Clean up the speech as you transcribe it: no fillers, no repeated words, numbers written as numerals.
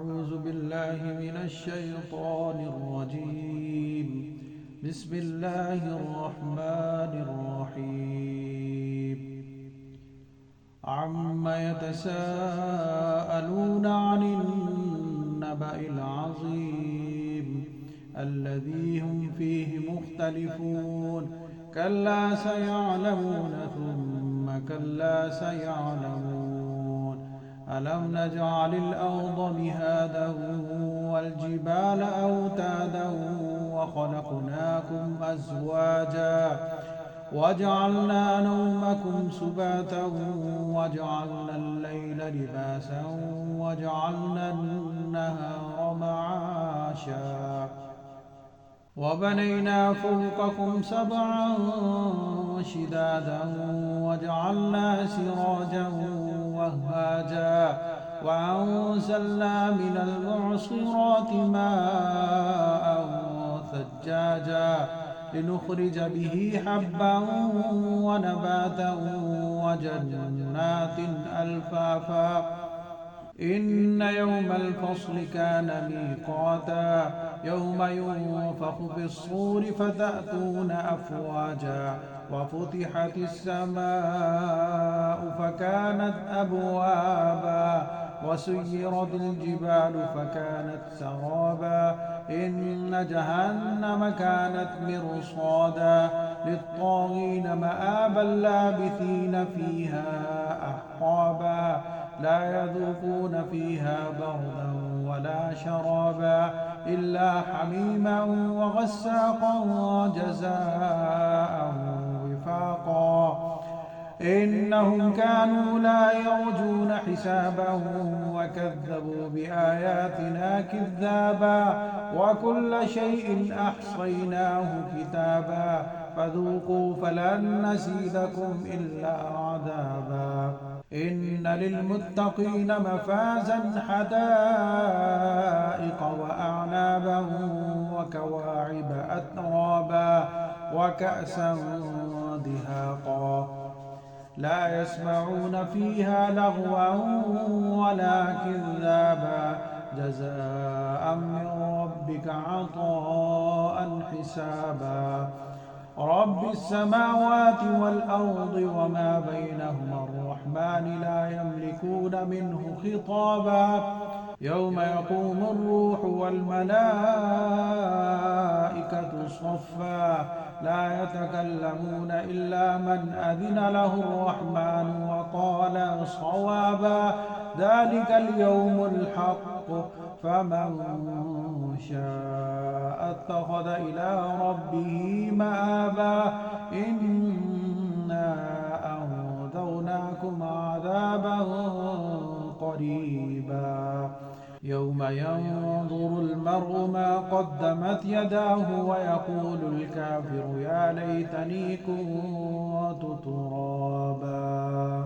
أعوذ بالله من الشيطان الرجيم. بسم الله الرحمن الرحيم. عم يتساءلون عن النبأ العظيم الذي هم فيه مختلفون. كلا سيعلمون ثم كلا سيعلمون. ألم نجعل الأرض مهادا والجبال أوتادا وخلقناكم أزواجا وجعلنا نومكم سباتا وجعلنا الليل لباسا وجعلنا النهار معاشا وبنينا فوقكم سبعا شدادا وجعلنا سراجا وهاجا وأنزلنا من المعصرات ماء ثجاجا لنخرج به حبا ونباتا وجنات ألفافا. إن يوم الفصل كان ميقاتا يوم ينفخ في الصور فتأتون أفواجا وفتحت السماء فكانت أبوابا وسيرت الجبال فكانت سرابا. إن جهنم كانت مرصادا للطاغين مآبا لابثين فيها أحقابا لا يذوقون فيها بردا ولا شرابا إلا حميما وغساقا جزاء وفاقا. إنهم كانوا لا يرجون حسابا وكذبوا بآياتنا كذابا وكل شيء أحصيناه كتابا فذوقوا فلن نزيدكم إلا عذابا. إن للمتقين مفازا حدائق وأعنابا وكواعب أترابا وكأسا دهاقا لا يسمعون فيها لغوا ولا كذابا جزاء من ربك عطاء حسابا. رب السماوات والأرض وما بينهما الرحمن لا يملكون منه خطابا. يوم يقوم الروح والملائكة صفا لا يتكلمون إلا من أذن له الرحمن وقال صوابا. ذلك اليوم الحق فمن شاء اتخذ إلى ربه مآبا. إنا أنذرناكم عذابا قريبا يوم ينظر المرء ما قدمت يداه ويقول الكافر يا ليتني كنت ترابا.